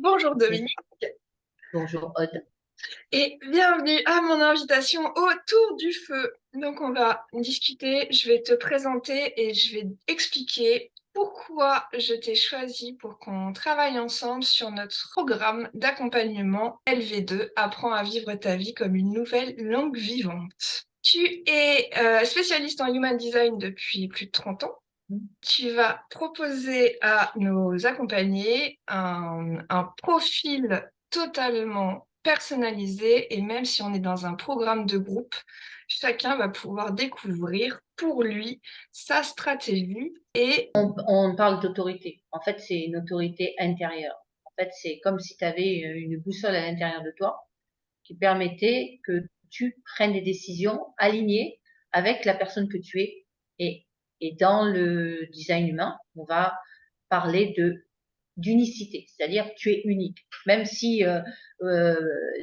Bonjour Oui. Dominique Bonjour Aude. et bienvenue à mon invitation autour du feu. Donc on va discuter, je vais te présenter et je vais expliquer pourquoi je t'ai choisi pour qu'on travaille ensemble sur notre programme d'accompagnement LV2, Apprends à vivre ta vie comme une nouvelle langue vivante. Tu es spécialiste en Human Design depuis plus de 30 ans. Tu vas proposer à nos accompagnés un profil totalement personnalisé et même si on est dans un programme de groupe, chacun va pouvoir découvrir pour lui sa stratégie et On parle d'autorité. En fait, c'est une autorité intérieure. En fait, c'est comme si tu avais une boussole à l'intérieur de toi qui permettait que tu prennes des décisions alignées avec la personne que tu es. Et, et dans le design humain, on va parler de d'unicité, c'est-à-dire que tu es unique. Même si euh,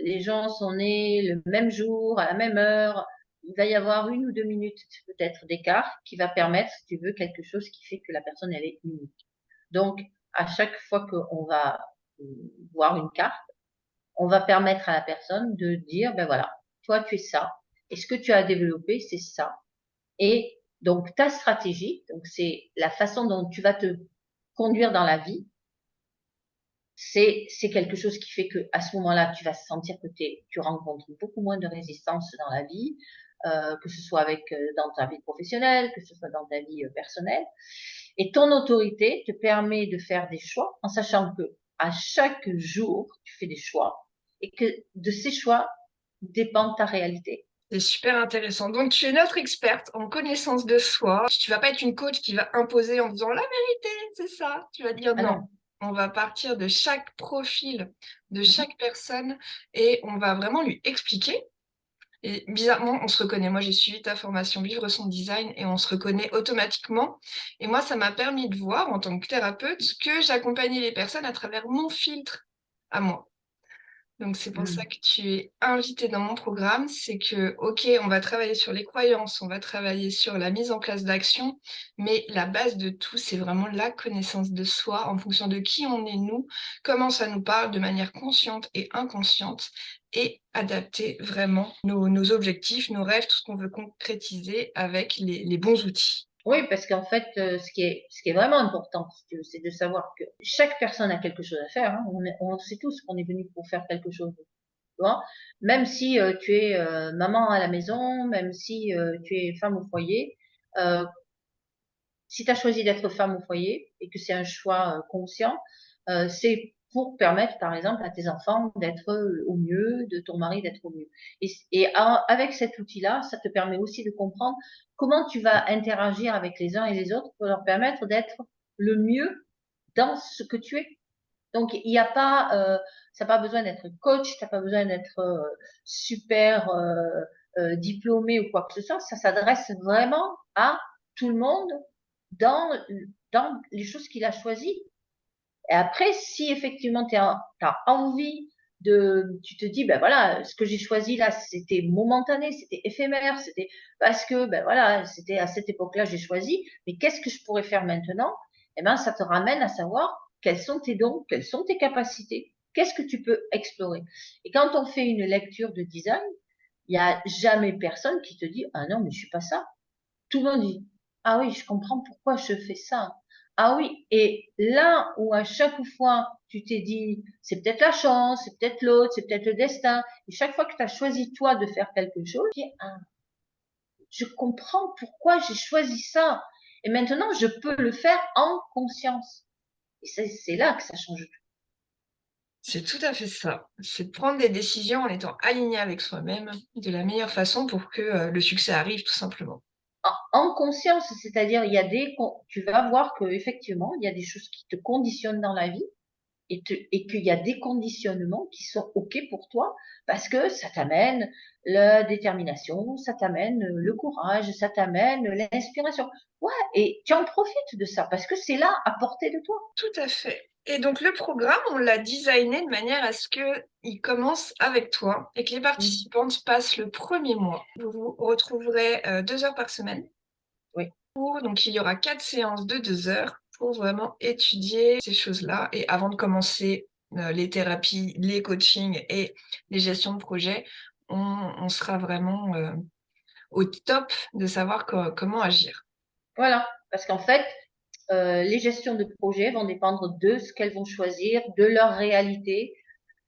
les gens sont nés le même jour, à la même heure, il va y avoir 1 ou 2 minutes peut-être d'écart qui va permettre, si tu veux, quelque chose qui fait que la personne, elle est unique. Donc, à chaque fois qu'on va euh, voir une carte, on va permettre à la personne de dire, ben voilà, toi, tu es ça. Et ce que tu as développé, c'est ça. Et donc, ta stratégie, donc c'est la façon dont tu vas te conduire dans la vie, c'est quelque chose qui fait que à ce moment-là, tu vas sentir que tu rencontres beaucoup moins de résistance dans la vie, que ce soit dans ta vie professionnelle, que ce soit dans ta vie personnelle. Et ton autorité te permet de faire des choix en sachant que à chaque jour, tu fais des choix et que de ces choix dépend ta réalité. c'est super intéressant. Donc tu es notre experte en connaissance de soi. Tu vas pas être une coach qui va imposer en disant la vérité, c'est ça. Tu vas dire Ah non. non. On va partir de chaque profil, de Mhm. chaque personne et on va vraiment lui expliquer. Et bizarrement, on se reconnaît. Moi, j'ai suivi ta formation Vivre son design et on se reconnaît automatiquement. Et moi, ça m'a permis de voir en tant que thérapeute que j'accompagnais les personnes à travers mon filtre à moi. Donc, c'est pour ça Mhm. que tu es invité dans mon programme. C'est que, OK, on va travailler sur les croyances, on va travailler sur la mise en place d'actions, mais la base de tout, c'est vraiment la connaissance de soi en fonction de qui on est nous, comment ça nous parle de manière consciente et inconsciente, et adapter vraiment nos objectifs, nos rêves, tout ce qu'on veut concrétiser avec les bons outils. Oui, parce qu'en fait, ce qui est vraiment important, si tu veux, c'est de savoir que chaque personne a quelque chose à faire. Hein. On sait tous qu'on est venu pour faire quelque chose. Tu vois. Même si tu es maman à la maison, même si tu es femme au foyer, euh, si tu as choisi d'être femme au foyer et que c'est un choix conscient, c'est pour permettre, par exemple, à tes enfants d'être au mieux, de ton mari d'être au mieux. Avec cet outil-là, ça te permet aussi de comprendre comment tu vas interagir avec les uns et les autres pour leur permettre d'être le mieux dans ce que tu es. Donc, il n'y a pas, ça n'a pas besoin d'être coach, tu n'as pas besoin d'être super diplômé ou quoi que ce soit. Ça s'adresse vraiment à tout le monde dans, dans les choses qu'il a choisies. Et après, si effectivement tu as envie tu te dis, ben voilà, ce que j'ai choisi là, c'était momentané, c'était éphémère, c'était parce que, ben voilà, c'était à cette époque-là, j'ai choisi, mais qu'est-ce que je pourrais faire maintenant? Eh ben, ça te ramène à savoir quels sont tes dons, quelles sont tes capacités, qu'est-ce que tu peux explorer. Et quand on fait une lecture de design, il n'y a jamais personne qui te dit, ah non, mais je suis pas ça. Tout le monde dit, ah oui, je comprends pourquoi je fais ça. Ah oui, et là où à chaque fois tu t'es dit, c'est peut-être la chance, c'est peut-être l'autre, c'est peut-être le destin, et chaque fois que tu as choisi toi de faire quelque chose, tu dis, ah, je comprends pourquoi j'ai choisi ça. Et maintenant, je peux le faire en conscience. Et c'est là que ça change tout. C'est tout à fait ça. C'est de prendre des décisions en étant aligné avec soi-même de la meilleure façon pour que le succès arrive, tout simplement. En conscience, c'est-à-dire, tu vas voir que effectivement, il y a des choses qui te conditionnent dans la vie et qu'il y a des conditionnements qui sont OK pour toi parce que ça t'amène la détermination, ça t'amène le courage, ça t'amène l'inspiration. Ouais, et tu en profites de ça parce que c'est là à portée de toi. Tout à fait. Et donc le programme, on l'a designé de manière à ce qu'il commence avec toi et que les Mm. participantes passent le premier mois. Vous vous retrouverez 2 heures par semaine. Oui. Donc il y aura 4 séances de 2 heures pour vraiment étudier ces choses-là. Et avant de commencer les thérapies, les coachings et les gestions de projet, on sera vraiment au top de savoir comment agir. Voilà, parce qu'en fait, les gestions de projet vont dépendre de ce qu'elles vont choisir, de leur réalité,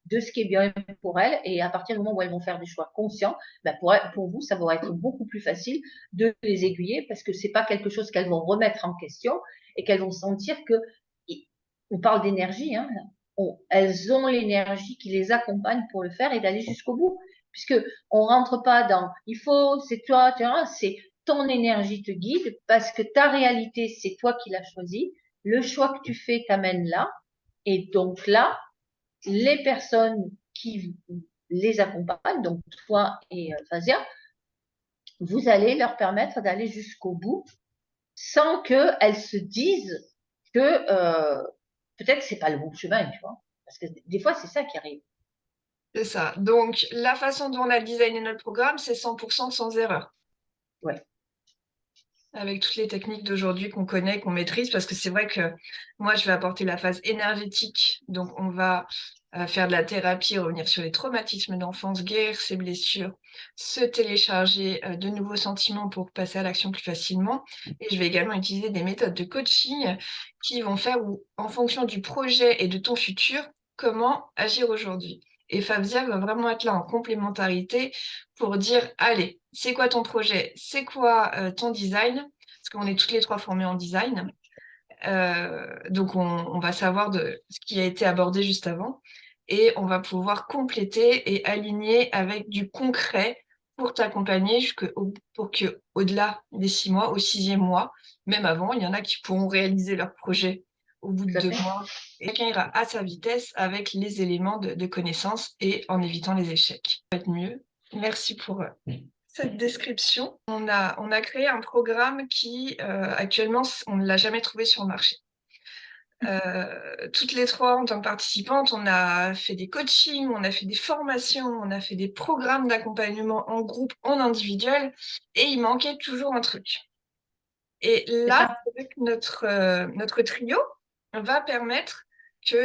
de ce qui est bien pour elles. Et à partir du moment où elles vont faire des choix conscients, ben pour vous, ça va être beaucoup plus facile de les aiguiller parce que c'est pas quelque chose qu'elles vont remettre en question et qu'elles vont sentir que, on parle d'énergie, hein, elles ont l'énergie qui les accompagne pour le faire et d'aller jusqu'au bout. Puisque on rentre pas dans, il faut, c'est toi, tu vois, c'est ton énergie te guide parce que ta réalité, c'est toi qui l'as choisi. Le choix que tu fais t'amène là. Et donc là, les personnes qui les accompagnent, donc toi et Fazia, vous allez leur permettre d'aller jusqu'au bout sans qu'elles se disent que peut-être c'est pas le bon chemin, tu vois. Parce que des fois, c'est ça qui arrive. C'est ça. Donc, la façon dont on a designé notre programme, c'est 100% sans erreur, Ouais, avec toutes les techniques d'aujourd'hui qu'on connaît, qu'on maîtrise, parce que c'est vrai que moi, je vais apporter la phase énergétique. Donc, on va faire de la thérapie, revenir sur les traumatismes d'enfance, guérir ses blessures, se télécharger de nouveaux sentiments pour passer à l'action plus facilement. Et je vais également utiliser des méthodes de coaching qui vont faire, en fonction du projet et de ton futur, comment agir aujourd'hui. Et Fabia va vraiment être là en complémentarité pour dire, allez, c'est quoi ton projet? C'est quoi ton design? Parce qu'on est toutes les trois formées en design. Donc, on va savoir de ce qui a été abordé juste avant. Et on va pouvoir compléter et aligner avec du concret pour t'accompagner pour que, au-delà des 6 mois, au 6e mois, même avant, il y en a qui pourront réaliser leur projet au bout de tout à 2 mois. Et chacun ira à sa vitesse avec les éléments de connaissance et en évitant les échecs. Ça va être mieux. Merci pour cette description. On a créé un programme qui, actuellement, on ne l'a jamais trouvé sur le marché. Toutes les trois, en tant que participantes, on a fait des coachings, on a fait des formations, on a fait des programmes d'accompagnement en groupe, en individuel, et il manquait toujours un truc. Et C'est là, ça. c'est vrai que notre trio va permettre qu'il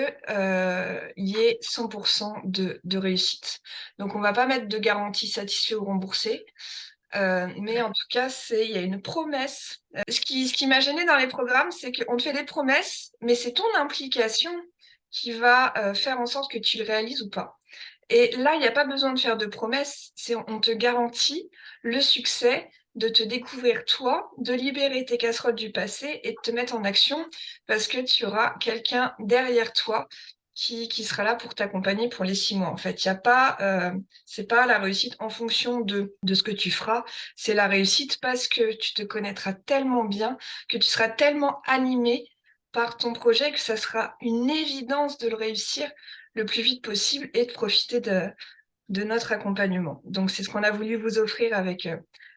y ait 100% de réussite. Donc, on ne va pas mettre de garantie satisfait ou remboursé. Mais en tout cas, il y a une promesse. Ce qui m'a gênée dans les programmes, c'est qu'on te fait des promesses, mais c'est ton implication qui va faire en sorte que tu le réalises ou pas. Et là, il n'y a pas besoin de faire de promesses, on te garantit le succès de te découvrir toi, de libérer tes casseroles du passé et de te mettre en action parce que tu auras quelqu'un derrière toi qui sera là pour t'accompagner pour les 6 mois. En fait, il y a pas, c'est pas la réussite en fonction de ce que tu feras, c'est la réussite parce que tu te connaîtras tellement bien, que tu seras tellement animé par ton projet que ça sera une évidence de le réussir le plus vite possible et de profiter de notre accompagnement. Donc, c'est ce qu'on a voulu vous offrir avec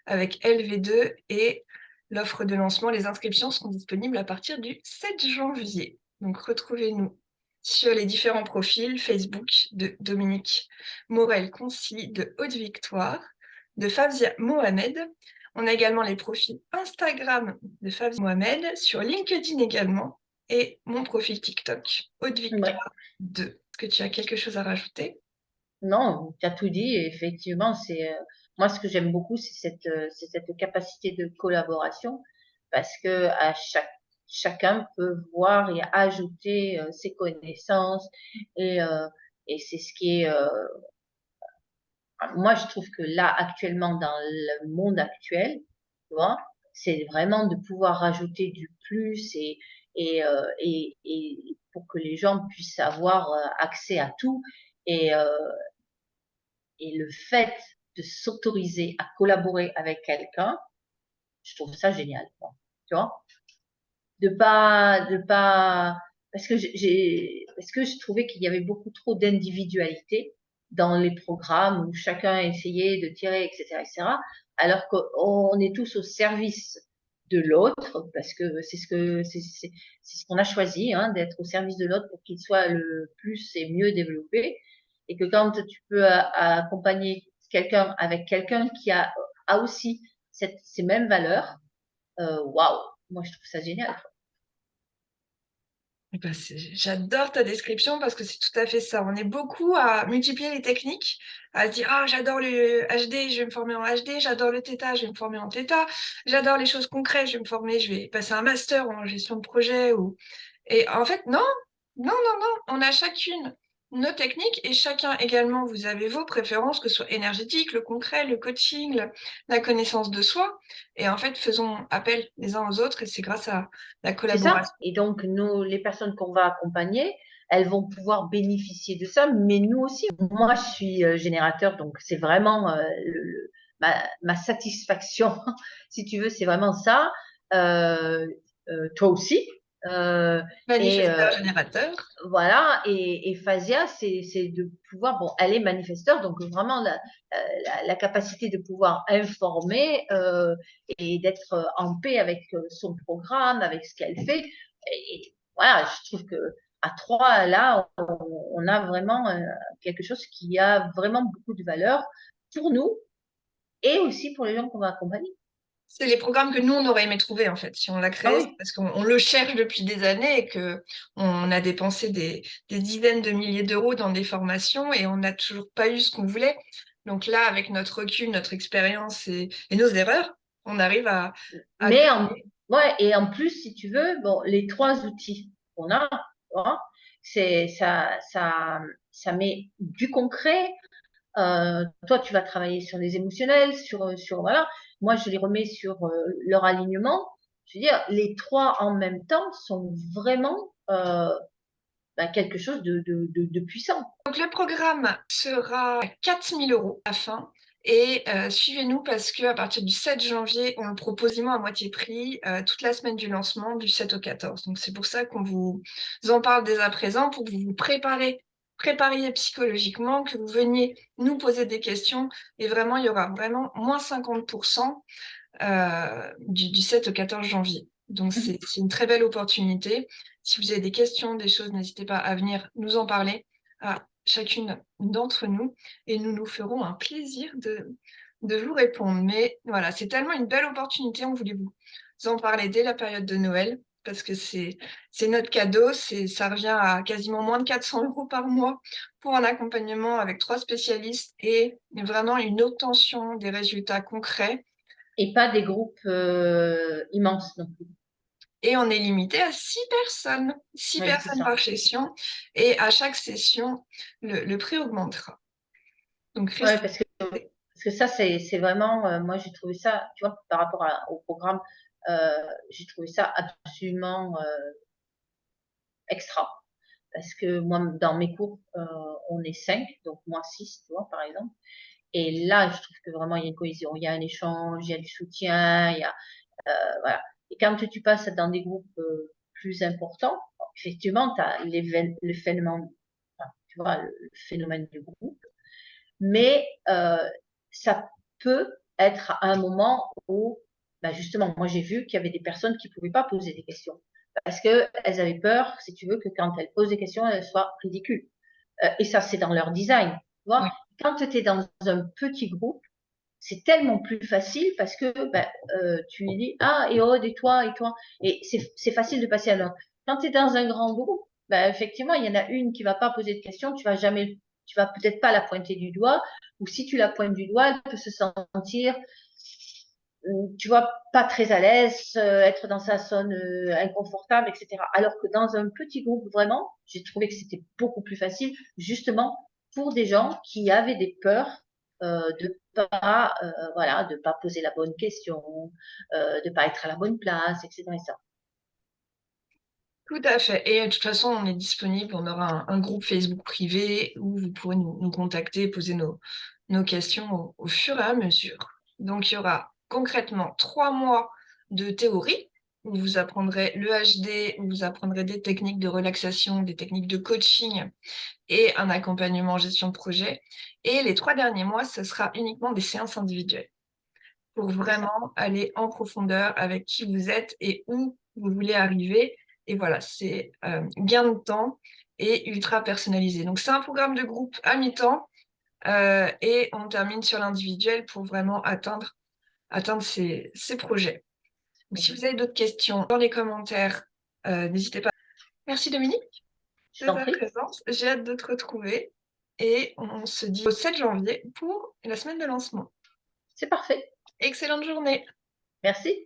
LV2 et l'offre de lancement. Les inscriptions seront disponibles à partir du 7 janvier. Donc, retrouvez-nous sur les différents profils Facebook de Dominique Morel-Concy, de Haute-Victoire, de Fabia Mohamed. On a également les profils Instagram de Fabia Mohamed, sur LinkedIn également, et mon profil TikTok, Ouais. Haute-Victoire 2. Est-ce que tu as quelque chose à rajouter? Non, tu as tout dit. Et effectivement, moi ce que j'aime beaucoup, c'est cette capacité de collaboration parce que chacun peut voir et ajouter ses connaissances et et c'est ce qui est moi je trouve que là actuellement dans le monde actuel, tu vois, c'est vraiment de pouvoir rajouter du plus et pour que les gens puissent avoir accès à tout et et le fait de s'autoriser à collaborer avec quelqu'un, je trouve ça génial, quoi. Tu vois? De pas, parce que je trouvais qu'il y avait beaucoup trop d'individualité dans les programmes où chacun essayait de tirer, etc., etc., alors qu'on est tous au service de l'autre, parce que c'est ce qu'on a choisi, hein, d'être au service de l'autre pour qu'il soit le plus et mieux développé, et que quand tu peux accompagner quelqu'un avec quelqu'un qui a aussi ces mêmes valeurs, waouh, moi je trouve ça génial. Eh ben, j'adore ta description parce que c'est tout à fait ça. On est beaucoup à multiplier les techniques, à se dire ah j'adore le HD, je vais me former en HD, j'adore le Theta, je vais me former en Theta, j'adore les choses concrètes, je vais me former, je vais passer un master en gestion de projet ou et en fait non, non, non, non, on a chacune nos techniques et chacun également vous avez vos préférences, que ce soit énergétique, le concret, le coaching, la connaissance de soi et en fait faisons appel les uns aux autres et c'est grâce à la C'est ça. collaboration. Et donc, nous, les personnes qu'on va accompagner, elles vont pouvoir bénéficier de ça, mais nous aussi. Moi, je suis générateur, donc c'est vraiment ma satisfaction, si tu veux, c'est vraiment ça. Euh, Toi aussi. Euh, et Manifesteur générateur. voilà, et Fazia, c'est de pouvoir, bon, elle est manifesteur, donc vraiment la capacité de pouvoir informer et d'être en paix avec son programme, avec ce qu'elle fait. Et voilà, je trouve que à trois, là, on a vraiment quelque chose qui a vraiment beaucoup de valeur pour nous et aussi pour les gens qu'on va accompagner. C'est les programmes que nous, on aurait aimé trouver, en fait, si on l'a Ah créé, c'est oui, parce qu'on le cherche depuis des années et que on a dépensé des dizaines de milliers d'euros dans des formations et on n'a toujours pas eu ce qu'on voulait. Donc là, avec notre recul, notre expérience et nos erreurs, on arrive à mais créer. ouais, et en plus, si tu veux, bon, les trois outils qu'on a, tu vois, c'est ça met du concret. Toi, tu vas travailler sur les émotionnels, sur voilà. Moi, je les remets sur leur alignement. Je veux dire, les trois en même temps sont vraiment quelque chose de puissant. Donc le programme sera à 4 000 € à la fin. Et suivez-nous parce qu'à partir du 7 janvier, on le propose quasiment à moitié prix toute la semaine du lancement du 7 au 14. Donc c'est pour ça qu'on vous en parle dès à présent pour que vous vous prépariez psychologiquement, que vous veniez nous poser des questions. Et vraiment, il y aura vraiment moins 50% du 7 au 14 janvier. Donc c'est une très belle opportunité. Si vous avez des questions, des choses, n'hésitez pas à venir nous en parler à chacune d'entre nous et nous nous ferons un plaisir de vous répondre. Mais voilà, c'est tellement une belle opportunité, on voulait vous en parler dès la période de Noël parce que c'est notre cadeau, ça revient à quasiment moins de 400 € par mois pour un accompagnement avec 3 spécialistes et vraiment une obtention des résultats concrets. Et pas des groupes immenses non plus. Et on est limité à 6 personnes, six Oui, c'est personnes ça. par session. Et à chaque session, le prix augmentera. Donc, Ouais, restez. parce que ça, c'est vraiment, moi, j'ai trouvé ça, tu vois, par rapport au programme, euh, j'ai trouvé ça absolument extra. Parce que moi, dans mes cours, on est cinq, donc moi six, tu vois, par exemple. Et là, je trouve que vraiment, il y a une cohésion, il y a un échange, il y a du soutien, il y a, voilà. Et quand tu passes dans des groupes plus importants, bon, effectivement, tu as le phénomène, enfin, tu vois, le phénomène du groupe, mais ça peut être à un moment où, ben justement, moi j'ai vu qu'il y avait des personnes qui ne pouvaient pas poser des questions parce qu'elles avaient peur, si tu veux, que quand elles posent des questions, elles soient ridicules. Et ça, c'est dans leur design. Tu vois, Oui. quand tu es dans un petit groupe, c'est tellement plus facile parce que ben, tu lui dis ah et oh et toi et c'est facile de passer à l'autre. Quand tu es dans un grand groupe, ben, effectivement il y en a une qui va pas poser de questions, tu vas peut-être pas la pointer du doigt ou si tu la pointes du doigt, elle peut se sentir tu vois pas très à l'aise, être dans sa zone inconfortable, etc. Alors que dans un petit groupe vraiment, j'ai trouvé que c'était beaucoup plus facile justement pour des gens qui avaient des peurs de pas voilà de pas poser la bonne question, de pas être à la bonne place, etc. Et ça. Tout à fait. Et de toute façon, on est disponible. On aura un groupe Facebook privé où vous pourrez nous contacter, poser nos questions au fur et à mesure. Donc, il y aura concrètement 3 mois de théorie où vous apprendrez le HD, où vous apprendrez des techniques de relaxation, des techniques de coaching et un accompagnement en gestion de projet. Et les 3 derniers mois, ce sera uniquement des séances individuelles pour C'est ça. vraiment aller en profondeur avec qui vous êtes et où vous voulez arriver. Et voilà, c'est gain de temps et ultra personnalisé. Donc, c'est un programme de groupe à mi-temps et on termine sur l'individuel pour vraiment atteindre ces projets. Donc, si vous avez d'autres questions dans les commentaires, n'hésitez pas. Merci Dominique Je de t'en ta prie. présence. J'ai hâte de te retrouver et on se dit au 7 janvier pour la semaine de lancement. C'est parfait. Excellente journée. Merci.